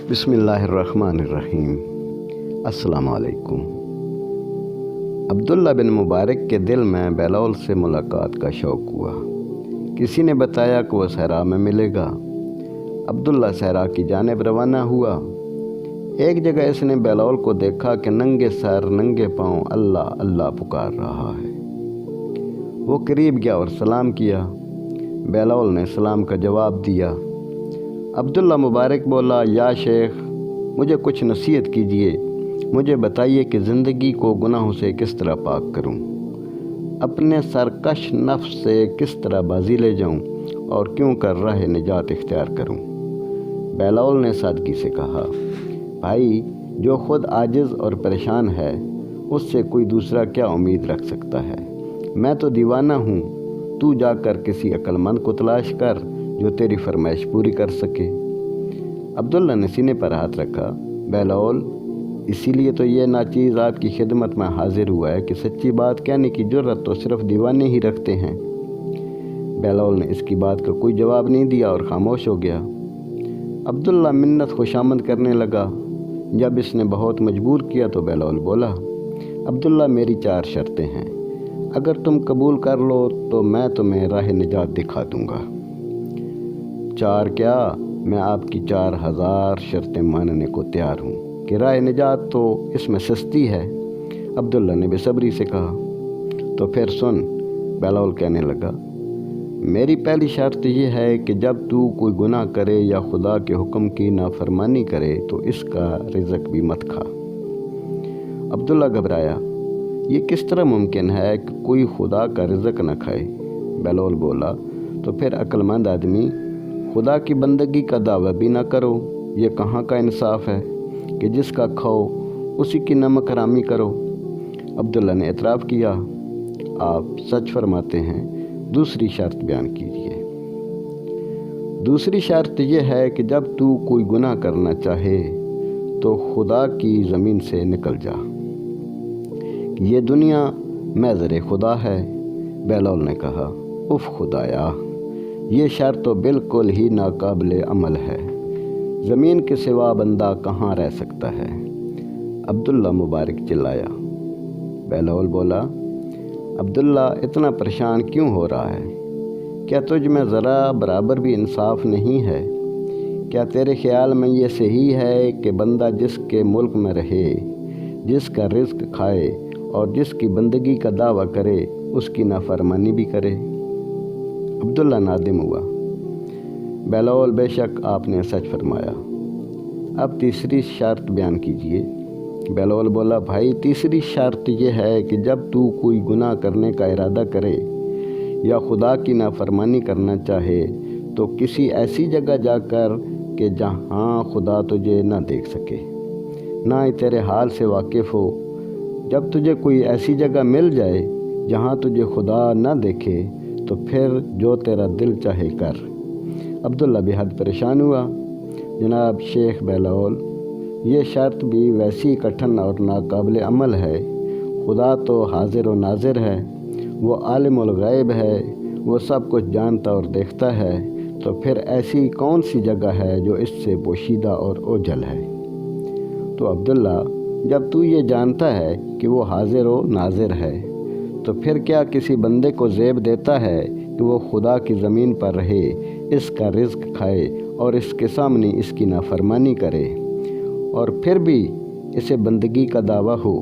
بسم اللہ الرحمن الرحیم۔ السلام علیکم۔ عبداللہ بن مبارک کے دل میں بہلول سے ملاقات کا شوق ہوا۔ کسی نے بتایا کہ وہ صحرا میں ملے گا۔ عبداللہ صحرا کی جانب روانہ ہوا۔ ایک جگہ اس نے بہلول کو دیکھا کہ ننگے سر ننگے پاؤں اللہ اللہ پکار رہا ہے۔ وہ قریب گیا اور سلام کیا۔ بہلول نے سلام کا جواب دیا۔ عبداللہ مبارک بولا، یا شیخ، مجھے کچھ نصیحت کیجیے، مجھے بتائیے کہ زندگی کو گناہوں سے کس طرح پاک کروں، اپنے سرکش نفس سے کس طرح بازی لے جاؤں اور کیوں کر راہ نجات اختیار کروں۔ بہلول نے سادگی سے کہا، بھائی، جو خود عاجز اور پریشان ہے اس سے کوئی دوسرا کیا امید رکھ سکتا ہے؟ میں تو دیوانہ ہوں، تو جا کر کسی عقل مند کو تلاش کر جو تیری فرمائش پوری کر سکے۔ عبداللہ نے سینے پر ہاتھ رکھا۔ بہلول، اسی لیے تو یہ ناچیز آپ کی خدمت میں حاضر ہوا ہے کہ سچی بات کہنے کی جرت تو صرف دیوانے ہی رکھتے ہیں۔ بہلول نے اس کی بات کا کوئی جواب نہیں دیا اور خاموش ہو گیا۔ عبداللہ منت خوشامد کرنے لگا۔ جب اس نے بہت مجبور کیا تو بہلول بولا، عبداللہ، میری 4 شرطیں ہیں، اگر تم قبول کر لو تو میں تمہیں راہ نجات دکھا دوں گا۔ 4 کیا؟ میں آپ کی 4000 شرطیں ماننے کو تیار ہوں کہ راہ نجات تو اس میں سستی ہے۔ عبداللہ نے بے صبری سے کہا، تو پھر سن۔ بہلول کہنے لگا، میری پہلی شرط یہ ہے کہ جب تو کوئی گناہ کرے یا خدا کے حکم کی نافرمانی کرے تو اس کا رزق بھی مت کھا۔ عبداللہ گھبرایا، یہ کس طرح ممکن ہے کہ کوئی خدا کا رزق نہ کھائے؟ بہلول بولا، تو پھر عقل مند آدمی، خدا کی بندگی کا دعویٰ بھی نہ کرو۔ یہ کہاں کا انصاف ہے کہ جس کا کھاؤ اسی کی نمک حرامی کرو؟ عبداللہ نے اعتراف کیا، آپ سچ فرماتے ہیں، دوسری شرط بیان کیجیے۔ دوسری شرط یہ ہے کہ جب تو کوئی گناہ کرنا چاہے تو خدا کی زمین سے نکل جا۔ یہ دنیا محضر خدا ہے۔ بہلول نے کہا، اف خدایا، یہ شرط تو بالکل ہی ناقابل عمل ہے۔ زمین کے سوا بندہ کہاں رہ سکتا ہے؟ عبداللہ مبارک چلایا۔ بہلول بولا، عبداللہ، اتنا پریشان کیوں ہو رہا ہے؟ کیا تجھ میں ذرا برابر بھی انصاف نہیں ہے؟ کیا تیرے خیال میں یہ صحیح ہے کہ بندہ جس کے ملک میں رہے، جس کا رزق کھائے اور جس کی بندگی کا دعویٰ کرے اس کی نافرمانی بھی کرے؟ عبداللہ نادم ہوا۔ بہلول، بے شک آپ نے سچ فرمایا۔ اب تیسری شرط بیان کیجیے۔ بہلول بولا، بھائی، تیسری شرط یہ ہے کہ جب تو کوئی گناہ کرنے کا ارادہ کرے یا خدا کی نافرمانی کرنا چاہے تو کسی ایسی جگہ جا کر کہ جہاں خدا تجھے نہ دیکھ سکے، نہ ہی تیرے حال سے واقف ہو۔ جب تجھے کوئی ایسی جگہ مل جائے جہاں تجھے خدا نہ دیکھے تو پھر جو تیرا دل چاہے کر۔ عبداللہ بے حد پریشان ہوا۔ جناب شیخ بہلول، یہ شرط بھی ویسی کٹھن اور ناقابل عمل ہے۔ خدا تو حاضر و ناظر ہے، وہ عالم الغیب ہے، وہ سب کچھ جانتا اور دیکھتا ہے، تو پھر ایسی کون سی جگہ ہے جو اس سے پوشیدہ اور اوجھل ہے؟ تو عبداللہ، جب تو یہ جانتا ہے کہ وہ حاضر و ناظر ہے تو پھر کیا کسی بندے کو زیب دیتا ہے کہ وہ خدا کی زمین پر رہے، اس کا رزق کھائے اور اس کے سامنے اس کی نافرمانی کرے، اور پھر بھی اسے بندگی کا دعویٰ ہو؟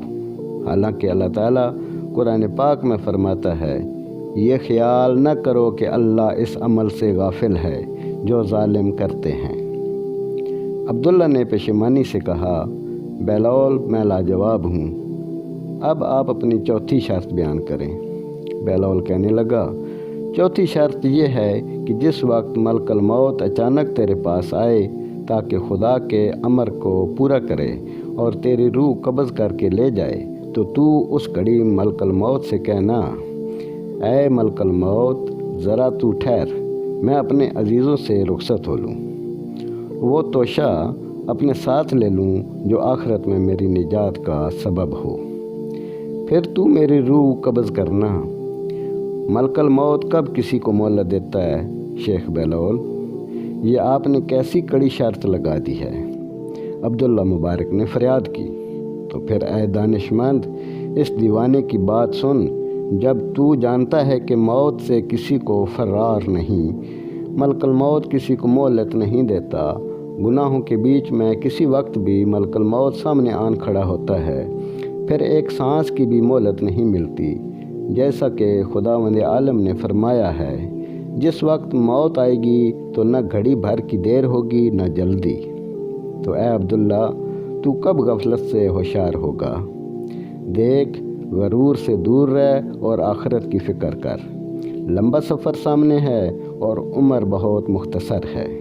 حالانکہ اللہ تعالیٰ قرآن پاک میں فرماتا ہے، یہ خیال نہ کرو کہ اللہ اس عمل سے غافل ہے جو ظالم کرتے ہیں۔ عبداللہ نے پشیمانی سے کہا، بہلول، میں لاجواب ہوں، اب آپ اپنی چوتھی شرط بیان کریں۔ بہلول کہنے لگا، چوتھی شرط یہ ہے کہ جس وقت ملک الموت اچانک تیرے پاس آئے تاکہ خدا کے امر کو پورا کرے اور تیری روح قبض کر کے لے جائے تو اس گھڑی ملک الموت سے کہنا، اے ملک الموت، ذرا تو ٹھہر، میں اپنے عزیزوں سے رخصت ہو لوں، وہ توشہ اپنے ساتھ لے لوں جو آخرت میں میری نجات کا سبب ہو، پھر تو میری روح قبض کرنا۔ ملک الموت کب کسی کو مہلت دیتا ہے شیخ بہلول؟ یہ آپ نے کیسی کڑی شرط لگا دی ہے۔ عبداللہ مبارک نے فریاد کی۔ تو پھر اے دانشمند، اس دیوانے کی بات سن، جب تو جانتا ہے کہ موت سے کسی کو فرار نہیں، ملک الموت کسی کو مہلت نہیں دیتا، گناہوں کے بیچ میں کسی وقت بھی ملک الموت سامنے آن کھڑا ہوتا ہے، پھر ایک سانس کی بھی مہلت نہیں ملتی، جیسا کہ خداوند عالم نے فرمایا ہے، جس وقت موت آئے گی تو نہ گھڑی بھر کی دیر ہوگی نہ جلدی۔ تو اے عبداللہ، تو کب غفلت سے ہوشیار ہوگا؟ دیکھ، غرور سے دور رہ اور آخرت کی فکر کر۔ لمبا سفر سامنے ہے اور عمر بہت مختصر ہے۔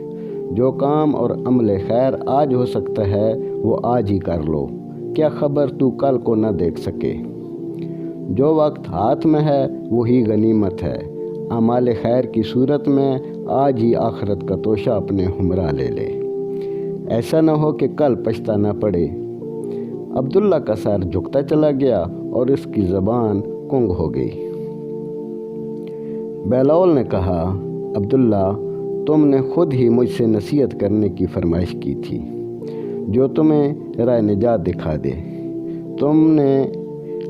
جو کام اور عمل خیر آج ہو سکتا ہے وہ آج ہی کر لو، کیا خبر تو کل کو نہ دیکھ سکے۔ جو وقت ہاتھ میں ہے وہی غنیمت ہے۔ اعمال خیر کی صورت میں آج ہی آخرت کا توشہ اپنے ہمراہ لے لے، ایسا نہ ہو کہ کل پچھتانا پڑے۔ عبداللہ کا سر جھکتا چلا گیا اور اس کی زبان کنگ ہو گئی۔ بہلول نے کہا، عبداللہ، تم نے خود ہی مجھ سے نصیحت کرنے کی فرمائش کی تھی، جو تمہیں راہ نجات دکھا دے۔ تم نے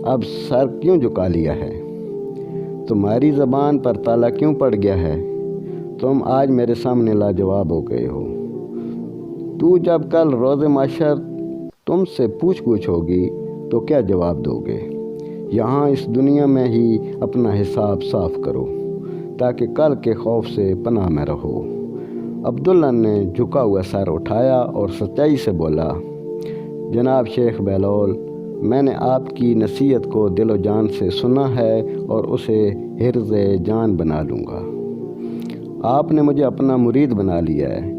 اب سر کیوں جھکا لیا ہے؟ تمہاری زبان پر تالا کیوں پڑ گیا ہے؟ تم آج میرے سامنے لاجواب ہو گئے ہو۔ تو جب کل روز محشر تم سے پوچھ ہوگی تو کیا جواب دو گے؟ یہاں اس دنیا میں ہی اپنا حساب صاف کرو تاکہ کل کے خوف سے پناہ میں رہو۔ عبداللہ نے جھکا ہوا سر اٹھایا اور سچائی سے بولا، جناب شیخ بہلول، میں نے آپ کی نصیحت کو دل و جان سے سنا ہے اور اسے حرز جان بنا لوں گا۔ آپ نے مجھے اپنا مرید بنا لیا ہے۔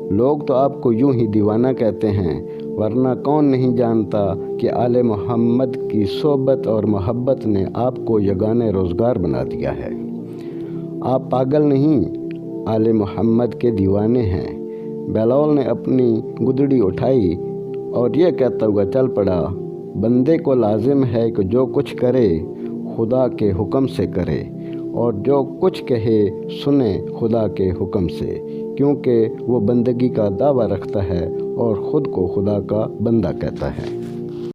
لوگ تو آپ کو یوں ہی دیوانہ کہتے ہیں، ورنہ کون نہیں جانتا کہ آل محمد کی صحبت اور محبت نے آپ کو یگانہ روزگار بنا دیا ہے۔ آپ پاگل نہیں، آل محمد کے دیوانے ہیں۔ بہلول نے اپنی گدڑی اٹھائی اور یہ کہتا ہوا چل پڑا، بندے کو لازم ہے کہ جو کچھ کرے خدا کے حکم سے کرے، اور جو کچھ کہے سنے خدا کے حکم سے، کیونکہ وہ بندگی کا دعویٰ رکھتا ہے اور خود کو خدا کا بندہ کہتا ہے۔